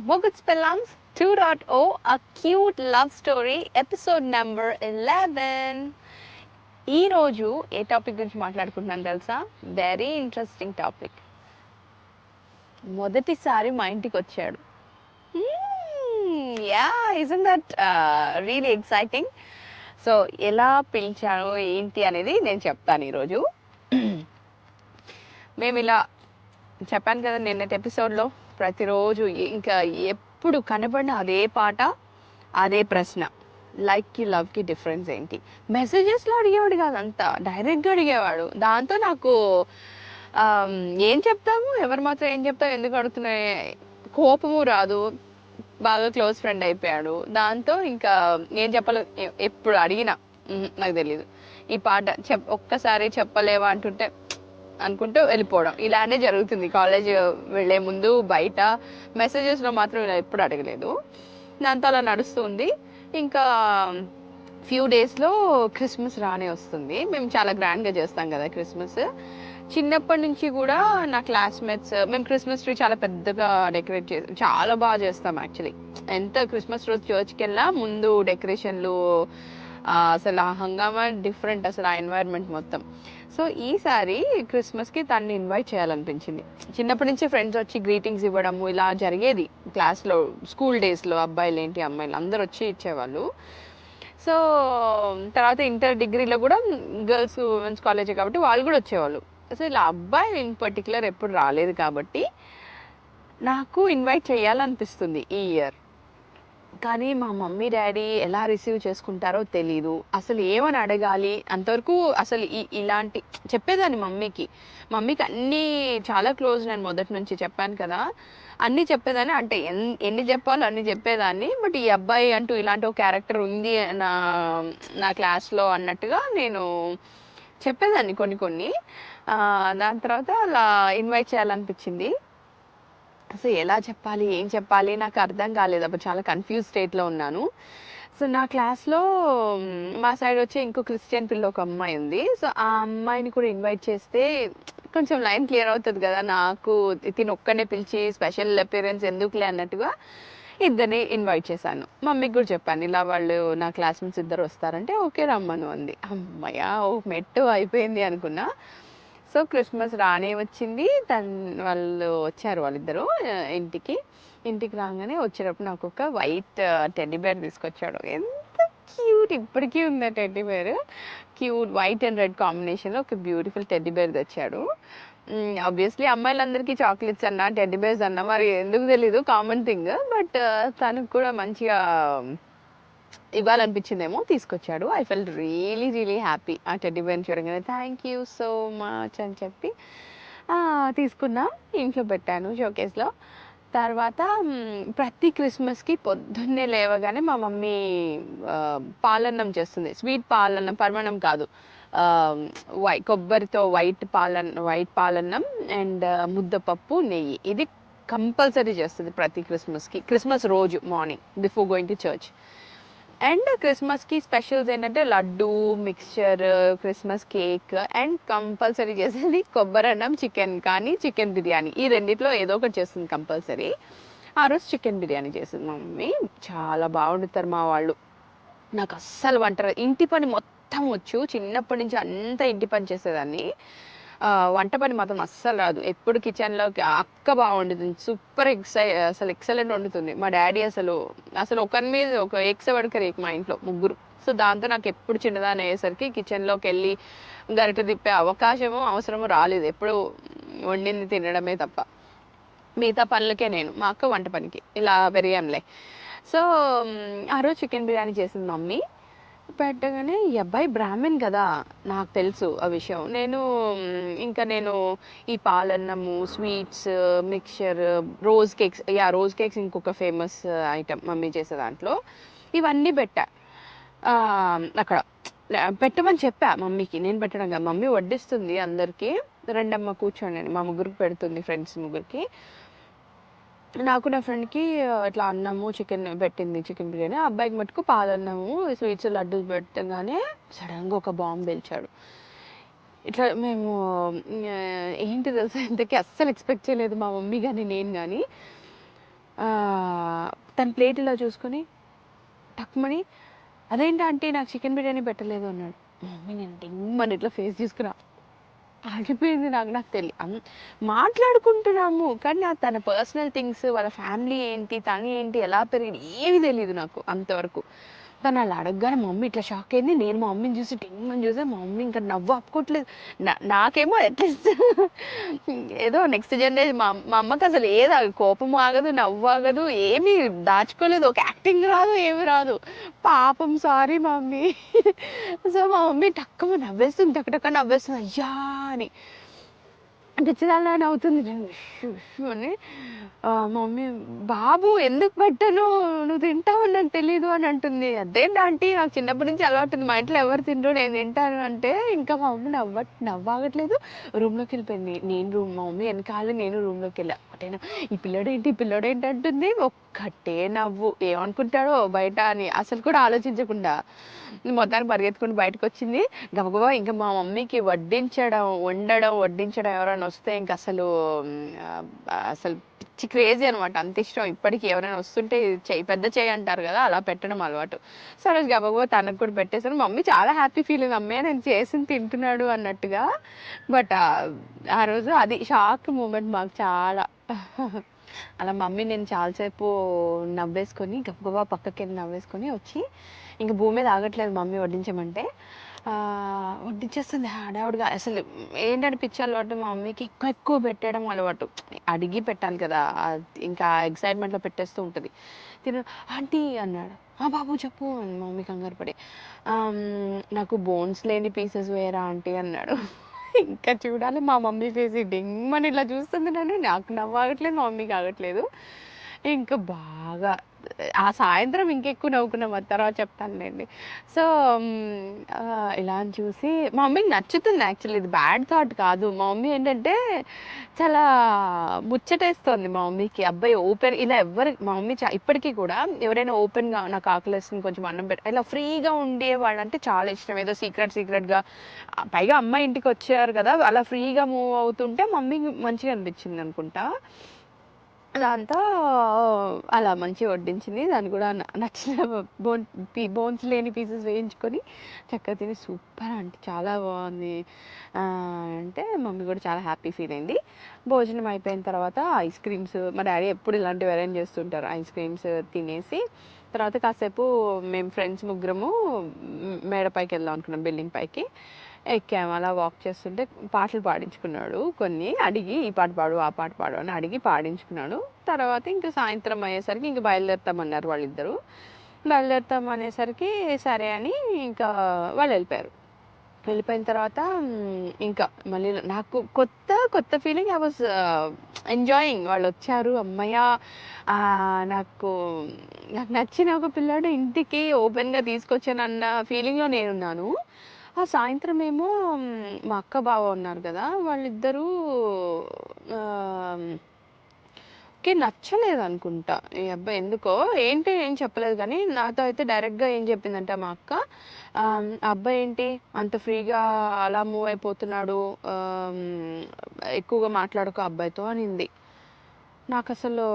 Muguts Pellams 2.0, a cute love story, episode number 11. ఈ రోజు ఏ topic గురించి మాట్లాడుకుంటున్నాను తెలుసా? Very interesting topic. మొదటిసారి మా ఇంటికి వచ్చాడు. Yeah, isn't that really exciting? So ఎలా పిలిచాను ఏంటి అనేది నేను చెప్తాను ఈరోజు. మేము ఇలా చెప్పాను కదా నిన్నటి ఎపిసోడ్లో, ప్రతిరోజు ఇంకా ఎప్పుడు కనబడిన అదే పాట, అదే ప్రశ్న, లైక్కి లవ్కి డిఫరెన్స్ ఏంటి? మెసేజెస్లో అడిగేవాడు కాదు, అంతా డైరెక్ట్గా అడిగేవాడు. దాంతో నాకు ఏం చెప్తాము, ఎవరు మాత్రం ఏం చెప్తాము, ఎందుకు అడుగుతున్నాయి కోపము రాదు. బాగా క్లోజ్ ఫ్రెండ్ అయిపోయాడు. దాంతో ఇంకా ఏం చెప్పాలో ఎప్పుడు అడిగినా నాకు తెలీదు. ఈ పాట ఒక్కసారి చెప్పలేవా అంటుంటే అనుకుంటూ వెళ్ళిపోవడం ఇలానే జరుగుతుంది. కాలేజ్ వెళ్ళే ముందు బయట మెసేజెస్లో మాత్రం ఇలా ఎప్పుడు అడగలేదు. దాంతో అలా నడుస్తుంది. ఇంకా ఫ్యూ డేస్లో క్రిస్మస్ రానే వస్తుంది. మేము చాలా గ్రాండ్గా చేస్తాం కదా క్రిస్మస్. చిన్నప్పటి నుంచి కూడా నా క్లాస్మేట్స్, మేము క్రిస్మస్ ట్రీ చాలా పెద్దగా డెకరేట్ చేసి చాలా బాగా చేస్తాం యాక్చువల్లీ. ఎంత క్రిస్మస్ రోజు చర్చ్కి వెళ్ళా ముందు డెకరేషన్లు, అసలు ఆ హంగామా డిఫరెంట్, అసలు ఆ ఎన్వైర్న్మెంట్ మొత్తం. సో ఈసారి క్రిస్మస్కి తనని ఇన్వైట్ చేయాలనిపించింది. చిన్నప్పటి నుంచి ఫ్రెండ్స్ వచ్చి గ్రీటింగ్స్ ఇవ్వడము ఇలా జరిగేది క్లాస్లో, స్కూల్ డేస్లో. అబ్బాయిలు ఏంటి అమ్మాయిలు అందరు వచ్చి ఇచ్చేవాళ్ళు. సో తర్వాత ఇంటర్ డిగ్రీలో కూడా గర్ల్స్ ఉమెన్స్ కాలేజే కాబట్టి వాళ్ళు కూడా వచ్చేవాళ్ళు. సో ఇలా అబ్బాయిలు ఇన్ పర్టికులర్ ఎప్పుడు రాలేదు కాబట్టి నాకు ఇన్వైట్ చేయాలనిపిస్తుంది ఈ ఇయర్. కానీ మా మమ్మీ డాడీ ఎలా రిసీవ్ చేసుకుంటారో తెలీదు. అసలు ఏమని అడగాలి అంతవరకు అసలు ఇలాంటి చెప్పేదాన్ని మమ్మీకి అన్నీ చాలా క్లోజ్. నేను మొదటి నుంచి చెప్పాను కదా, అన్నీ చెప్పేదాన్ని. అంటే ఎన్ని చెప్పాలో అన్ని చెప్పేదాన్ని. బట్ ఈ అబ్బాయి అంటూ ఇలాంటి ఒక క్యారెక్టర్ ఉంది నా క్లాస్లో అన్నట్టుగా నేను చెప్పేదాన్ని కొన్ని. దాని తర్వాత అలా ఇన్వైట్ చేయాలనిపించింది. సో ఎలా చెప్పాలి, ఏం చెప్పాలి నాకు అర్థం కాలేదు. అప్పుడు చాలా కన్ఫ్యూజ్ స్టేట్లో ఉన్నాను. సో నా క్లాస్లో మా సైడ్ వచ్చి ఇంకో క్రిస్టియన్ పిల్ల ఒక అమ్మాయి ఉంది. సో ఆ అమ్మాయిని కూడా ఇన్వైట్ చేస్తే కొంచెం లైన్ క్లియర్ అవుతుంది కదా. నాకు తిని ఒక్కనే పిలిచి స్పెషల్ అపియరెన్స్ ఎందుకులే అన్నట్టుగా ఇద్దరిని ఇన్వైట్ చేశాను. మమ్మీకి కూడా చెప్పాను, ఇలా వాళ్ళు నా క్లాస్మేట్స్ ఇద్దరు వస్తారంటే ఓకే రమ్మను అంది. అమ్మయ్య, మెట్టు అయిపోయింది అనుకున్నా. సో క్రిస్మస్ రానే వచ్చింది. వాళ్ళు వచ్చారు వాళ్ళిద్దరూ ఇంటికి రాగానే వచ్చేటప్పుడు నాకు ఒక వైట్ టెడ్డీ బేర్ తీసుకొచ్చాడు. ఎంత క్యూట్, ఇప్పటికీ ఉంది ఆ teddy bear. Cute white and red కాంబినేషన్లో ఒక బ్యూటిఫుల్ టెడ్డీ బేర్ తెచ్చాడు. ఆబ్వియస్లీ అమ్మాయిలందరికీ చాక్లెట్స్ అన్నా టెడ్డీ బేర్స్ అన్నా మరి ఎందుకు తెలీదు, కామన్ థింగ్. బట్ తనకు కూడా మంచిగా ఇవ్వాలనిపించిందేమో, తీసుకొచ్చాడు. ఐ ఫెల్ట్ రియలీ హ్యాపీ ఆ టెడ్డీ బేర్ని చూడగానే. థ్యాంక్ యూ సో మచ్ అని చెప్పి తీసుకున్నా, ఇంట్లో పెట్టాను షోకేస్లో. తర్వాత ప్రతి క్రిస్మస్కి పొద్దున్నే లేవగానే మా మమ్మీ పాలన్నం చేస్తుంది. స్వీట్ పాలన్నం, పరమాన్నం కాదు, కొబ్బరితో వైట్ పాలన్నం అండ్ ముద్దపప్పు, నెయ్యి. ఇది కంపల్సరీ చేస్తుంది ప్రతి క్రిస్మస్కి, క్రిస్మస్ రోజు morning before going to church. And క్రిస్మస్కి స్పెషల్స్ ఏంటంటే laddu, mixture, Christmas cake and compulsory చేసేది కొబ్బరి అన్నం, చికెన్ కానీ చికెన్ బిర్యానీ. ఈ రెండిట్లో ఏదో ఒకటి చేస్తుంది కంపల్సరీ. ఆ రోజు చికెన్ బిర్యానీ చేసింది మా మమ్మీ. చాలా బాగుండుతారు మా వాళ్ళు. నాకు అస్సలు వంట, ఇంటి పని మొత్తం వచ్చు. చిన్నప్పటి నుంచి అంతా ఇంటి పని చేసేదాన్ని. వంట పని మాత్రం అస్సలు రాదు. ఎప్పుడు కిచెన్లో అక్క బాగుండుతుంది, సూపర్ అసలు ఎక్సలెంట్ వండుతుంది. మా డాడీ అసలు ఒకరి మీద ఒక ఎక్స్ పడకరు మా ఇంట్లో ముగ్గురు. సో దాంతో నాకు ఎప్పుడు చిన్నదాన్ని అయ్యేసరికి కిచెన్లోకి వెళ్ళి గరిట తిప్పే అవకాశము అవసరము రాలేదు. ఎప్పుడు వండింది తినడమే తప్ప మిగతా పనులకే నేను, మా అక్క వంట పనికి ఇలా పెరిగాంలే. సో ఆ రోజు చికెన్ బిర్యానీ చేసింది మమ్మీ. పెట్టగానే ఈ అబ్బాయి బ్రాహ్మణ్ కదా, నాకు తెలుసు ఆ విషయం. నేను ఈ పాలన్నము, స్వీట్స్, మిక్చర్, రోజ్ కేక్స్ ఇంకొక ఫేమస్ ఐటమ్ మమ్మీ చేసే దాంట్లో. ఇవన్నీ పెట్టా అక్కడ. పెట్టమని చెప్పా మమ్మీకి, నేను పెట్టడం కదా, మమ్మీ వడ్డిస్తుంది అందరికీ. రెండమ్మ కూర్చోండి అని మా ముగ్గురికి పెడుతుంది, ఫ్రెండ్స్ ముగ్గురికి. నాకు నా ఫ్రెండ్కి ఇట్లా అన్నము చికెన్ పెట్టింది, చికెన్ బిర్యానీ. ఆ అబ్బాయికి మటుకు పాలన్నము, స్వీట్స్, లడ్డూలు పెట్టగానే సడన్గా ఒక బాంబు పేల్చాడు. ఇట్లా మేము ఏంటి తెలుసా, ఇంతకీ అస్సలు ఎక్స్పెక్ట్ చేయలేదు మా మమ్మీ కానీ నేను కానీ. తన ప్లేట్ ఇలా చూసుకొని టక్మని అదేంటి ఆంటీ నాకు చికెన్ బిర్యానీ పెట్టలేదు అన్నాడు. మమ్మీ నేను డింగ్ ఇట్లా ఫేస్ తీసుకురా ఆగిపోయింది. నాకు తెలియదు మాట్లాడుకుంటున్నాము కానీ తన పర్సనల్ థింగ్స్, వాళ్ళ ఫ్యామిలీ ఏంటి, తను ఏంటి, ఎలా పెరిగింది ఏమీ తెలియదు నాకు అంతవరకు. తను అలా అడగగానే మా మమ్మీ ఇట్లా షాక్ అయింది. నేను మా మమ్మీని చూసి టింగ్ చూసా. మా మమ్మీ ఇంకా నవ్వు ఆపుకోవట్లేదు. నాకేమో అట్లీస్ట్ ఏదో నెక్స్ట్ జనరేషన్. మా అమ్మకి అసలు కోపం ఆగదు, నవ్వు ఆగదు, ఏమీ దాచుకోలేదు. ఒక యాక్టింగ్ రాదు, ఏమి రాదు. పాపం సారీ మమ్మీ. సో మా మమ్మీ టక్కుమ నవ్వేస్తుంది, టక్క నవ్వేస్తుంది అయ్యా అని. పిచ్చిదాన్ని అవుతుంది. నేను అని మా మమ్మీ బాబు ఎందుకు పెట్టను, నువ్వు తింటావు నాకు తెలీదు అని అంటుంది. అదేంటి ఆంటీ నాకు చిన్నప్పటి నుంచి అలవాటు ఉంది, మా ఇంట్లో ఎవరు తినరు నేను తింటాను అంటే ఇంకా మా మమ్మీ నవ్వాగట్లేదు. రూమ్లోకి వెళ్ళిపోయింది. మా మమ్మీ వెనకాల నేను రూమ్లోకి వెళ్ళా. ఒకటేనా ఈ పిల్లడు ఏంటి అంటుంది. ఒక్కటే నవ్వు, ఏమనుకుంటాడో బయట అని అసలు కూడా ఆలోచించకుండా మొత్తానికి పరిగెత్తుకుని బయటకు వచ్చింది. గబగబా ఇంకా మా మమ్మీకి వడ్డించడం ఎవరైనా వస్తే ఇంకా అసలు పిచ్చి క్రేజీ అనమాట. అంత ఇష్టం. ఇప్పటికీ ఎవరైనా వస్తుంటే పెద్ద చేయి అంటారు కదా, అలా పెట్టడం అలవాటు. సరే గబగబా తనకు కూడా పెట్టేసాను. మమ్మీ చాలా హ్యాపీ ఫీల్ అయింది, అమ్మే నేను చేసింది తింటున్నాడు అన్నట్టుగా. బట్ ఆ రోజు అది షాక్ మూమెంట్ మాకు చాలా. అలా మమ్మీ నేను చాలాసేపు నవ్వేసుకొని గబగబా పక్కకి వెళ్ళి నవ్వేసుకొని వచ్చి ఇంక భూమి మీద ఆగట్లేదు మమ్మీ వడ్డించమంటే వడ్డించేస్తుంది హడావుడిగా. అసలు ఏంటంటే పిచ్చి అలవాటు మా మమ్మీకి ఎక్కువ పెట్టడం అలవాటు. అడిగి పెట్టాలి కదా, ఇంకా ఎక్సైట్మెంట్లో పెట్టేస్తూ ఉంటుంది. ఆంటీ అన్నాడు. బాబు చెప్పు అని మమ్మీ కంగారు పడి. నాకు బోన్స్ లేని పీసెస్ వేయరా ఆంటీ అన్నాడు. ఇంకా చూడాలి మా మమ్మీ ఫేస్ డింగ్ ఇలా చూస్తుంది నన్ను. నాకు నవ్వాగట్లేదు, మా మమ్మీకి ఆగట్లేదు. ఇంకా బాగా ఆ సాయంత్రం ఇంకెక్కువ నవ్వుకున్నాం. అది తర్వాత చెప్తానులేండి. సో ఇలా అని చూసి మా మమ్మీకి నచ్చుతుంది. యాక్చువల్లీ ఇది బ్యాడ్ థాట్ కాదు. మా మమ్మీ ఏంటంటే చాలా ముచ్చటేస్తుంది మా మమ్మీకి. అబ్బాయి ఓపెన్ ఇలా మా మమ్మీ ఇప్పటికీ కూడా ఎవరైనా ఓపెన్గా నాకు ఆకలేస్తుంది కొంచెం అన్నం ఇలా ఫ్రీగా ఉండేవాళ్ళు అంటే చాలా ఇష్టం. ఏదో సీక్రెట్గా పైగా అమ్మాయి ఇంటికి వచ్చారు కదా, అలా ఫ్రీగా మూవ్ అవుతుంటే మమ్మీకి మంచిగా అనిపించింది అనుకుంటా. దాంతో అలా మంచిగా వడ్డించింది. దాన్ని కూడా నచ్చిన బోన్స్ లేని పీసెస్ వేయించుకొని చక్కగా తిని సూపర్ అంటే చాలా బాగుంది అంటే మమ్మీ కూడా చాలా హ్యాపీ ఫీల్ అయింది. భోజనం అయిపోయిన తర్వాత ఐస్ క్రీమ్స్ మా డాడీ ఎప్పుడు ఇలాంటివి అరేంజ్ చేస్తుంటారు. ఐస్ క్రీమ్స్ తినేసి తర్వాత కాసేపు మేము ఫ్రెండ్స్ ముగ్గురము మేడపైకి వెళ్దాం అనుకున్నాం, బిల్డింగ్ పైకి ఎక్కాము. అలా వాక్ చేస్తుంటే పాటలు పాడించుకున్నాడు కొన్ని, అడిగి ఈ పాట పాడు ఆ పాట పాడు అని అడిగి పాడించుకున్నాడు. తర్వాత ఇంకా సాయంత్రం అయ్యేసరికి ఇంకా బయలుదేరుతామన్నారు వాళ్ళిద్దరు. బయలుదేరుతాం అనేసరికి సరే అని ఇంకా వాళ్ళు వెళ్ళిపోయిన తర్వాత ఇంకా మళ్ళీ నాకు కొత్త ఫీలింగ్. I was enjoying. వాళ్ళు వచ్చారు, అమ్మయ్య నాకు నచ్చిన ఒక పిల్లాడు ఇంటికి ఓపెన్గా తీసుకొచ్చానన్న ఫీలింగ్లో నేనున్నాను. ఆ సాయంత్రం ఏమో మా అక్క బావ ఉన్నారు కదా, వాళ్ళిద్దరూ ఓకే నచ్చలేదు అనుకుంటా ఈ అబ్బాయి ఎందుకో. ఏంటి ఏం చెప్పలేదు కానీ నాతో అయితే డైరెక్ట్గా ఏం చెప్పిందంటే మా అక్క, అబ్బాయి ఏంటి అంత ఫ్రీగా అలా మూవ్ అయిపోతున్నాడు, ఎక్కువగా మాట్లాడుకో అబ్బాయితో అనింది. నాకు అసలు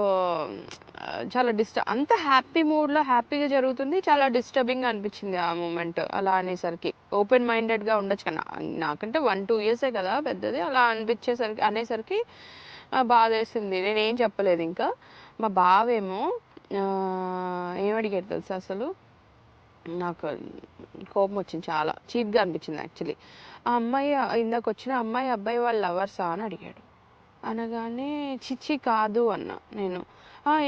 చాలా అంత హ్యాపీ మూడ్లో హ్యాపీగా జరుగుతుంది, చాలా డిస్టర్బింగ్గా అనిపించింది ఆ మూమెంట్. అలా అనేసరికి ఓపెన్ మైండెడ్గా ఉండొచ్చు కదా, నాకంటే 1-2 ఇయర్సే కదా పెద్దది. అలా అనేసరికి బాధేసింది. నేనేం చెప్పలేదు. ఇంకా మా బావేమో ఏమడిగాడు తెలుసా, అసలు నాకు కోపం వచ్చింది, చాలా చీప్గా అనిపించింది యాక్చువల్లీ. ఆ అమ్మాయి ఇందాక వచ్చిన అమ్మాయి అబ్బాయి వాళ్ళ లవర్సా అని అడిగాడు. అనగానే చిచ్చి కాదు అన్నా నేను.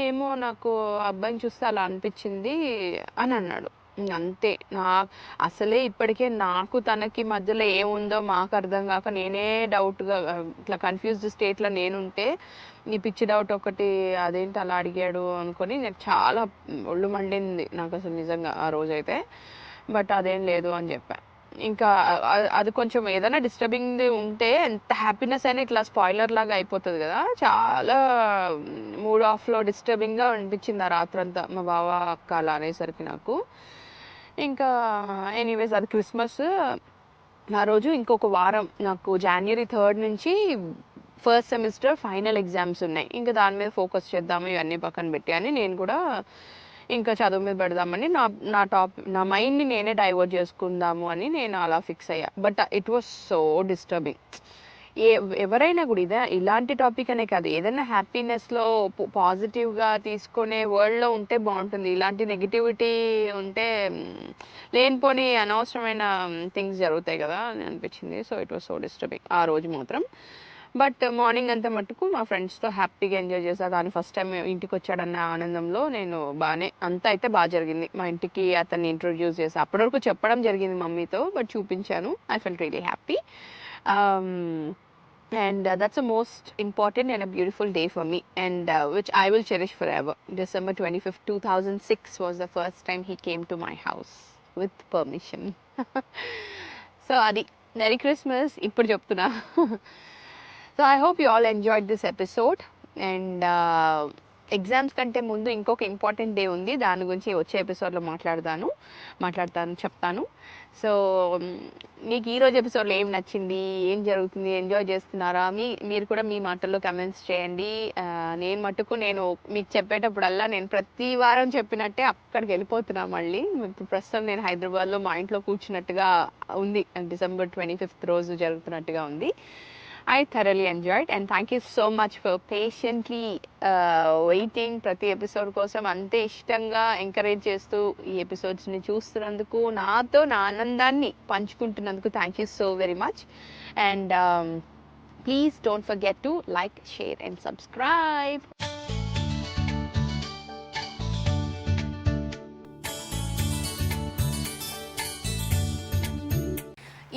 ఏమో నాకు అబ్బాయిని చూస్తే అలా అనిపించింది అని అన్నాడు. అంతే. అసలే ఇప్పటికే నాకు తనకి మధ్యలో ఏముందో మాకు అర్థం కాక నేనే డౌట్గా ఇట్లా కన్ఫ్యూజ్డ్ స్టేట్లో నేనుంటే ఈ పిచ్చి డౌట్ ఒకటి అదేంటి అలా అడిగాడు అనుకొని నాకు చాలా ఒళ్ళు మండింది నాకు అసలు నిజంగా ఆ రోజైతే. బట్ అదేం లేదు అని చెప్పా. ఇంకా అది కొంచెం ఏదైనా డిస్టర్బింగ్ ఉంటే ఎంత హ్యాపీనెస్ అయినా ఇట్లా స్పాయిలర్ లాగా అయిపోతుంది కదా, చాలా మూడ్ ఆఫ్లో డిస్టర్బింగ్గా అనిపించింది ఆ రాత్రంతా మా బావ అక్క అలా అనేసరికి నాకు. ఇంకా ఎనీవేస్ అది క్రిస్మస్ ఆ రోజు. ఇంకొక వారం నాకు January 3rd నుంచి ఫస్ట్ సెమిస్టర్ ఫైనల్ ఎగ్జామ్స్ ఉన్నాయి, ఇంకా దాని మీద ఫోకస్ చేద్దాము ఇవన్నీ పక్కన పెట్టి అని నేను కూడా ఇంకా చదువు మీద పెడదామని నా మైండ్ని నేనే డైవర్ట్ చేసుకుందాము అని నేను అలా ఫిక్స్ అయ్యా. But it was so disturbing. ఎవరైనా కూడా ఇలాంటి టాపిక్ అనే కాదు, ఏదైనా హ్యాపీనెస్లో పాజిటివ్గా తీసుకునే వరల్డ్లో ఉంటే బాగుంటుంది. ఇలాంటి నెగిటివిటీ ఉంటే లేనిపోని అనవసరమైన థింగ్స్ జరుగుతాయి కదా అని అనిపించింది. So it was so disturbing ఆ రోజు మాత్రం. బట్ మార్నింగ్ అంతా మట్టుకు మా ఫ్రెండ్స్తో హ్యాపీగా ఎంజాయ్ చేసా. దాని ఫస్ట్ టైం ఇంటికి వచ్చాడన్న ఆనందంలో నేను అంతా అయితే బాగా జరిగింది. మా ఇంటికి అతన్ని ఇంట్రొడ్యూస్ చేసా. అప్పటి వరకు చెప్పడం జరిగింది మమ్మీతో, బట్ చూపించాను. I felt really happy. And that's the most important and a beautiful day for me, and which I will cherish forever. December 25th, 2006 was the first time he came to my house with permission. So adi Merry Christmas ippudu cheptuna. So I hope you all enjoyed this episode, and exams కంటే ముందు ఇంకొక important day ఉంది, దాని గురించి వచ్చే ఎపిసోడ్లో చెప్తాను. So మీకు ఈరోజు ఎపిసోడ్లో ఏం నచ్చింది, ఏం జరుగుతుంది, ఎంజాయ్ చేస్తున్నారా, మీరు కూడా మీ మాటల్లో కమెంట్స్ చేయండి. నేను మీకు చెప్పేటప్పుడల్లా నేను ప్రతి వారం చెప్పినట్టే అక్కడికి వెళ్ళిపోతున్నా మళ్ళీ. ఇప్పుడు ప్రస్తుతం నేను హైదరాబాద్లో మా ఇంట్లో కూర్చున్నట్టుగా ఉంది, December 25th రోజు జరుగుతున్నట్టుగా ఉంది. I thoroughly enjoyed, and thank you so much for patiently waiting. ప్రతి ఎపిసోడ్ కోసం అంతే ఇష్టంగా ఎంకరేజ్ చేస్తూ ఈ ఎపిసోడ్స్ని చూస్తున్నందుకు, నాతో నా ఆనందాన్ని పంచుకుంటున్నందుకు thank you so very much. And please don't forget to like, share and subscribe.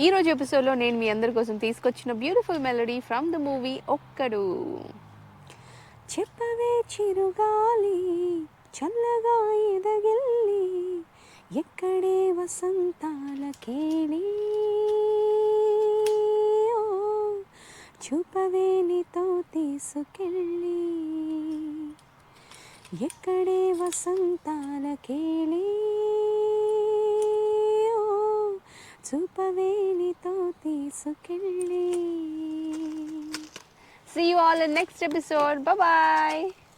ఈరోజు ఎపిసోడ్లో నేను మీ అందరి కోసం తీసుకొచ్చిన beautiful melody from the movie Okkadu. చెప్పవే చిరుగాలి చల్లగా ఎదగిల్లి, ఎక్కడే వసంతాల కేళి, చూపవే నీతో తీసుకెళ్ళి, ఎక్కడే వసంతాల కేళి, చూపవే నీతో తీసుకెళ్ళి. See you all in next episode. Bye bye.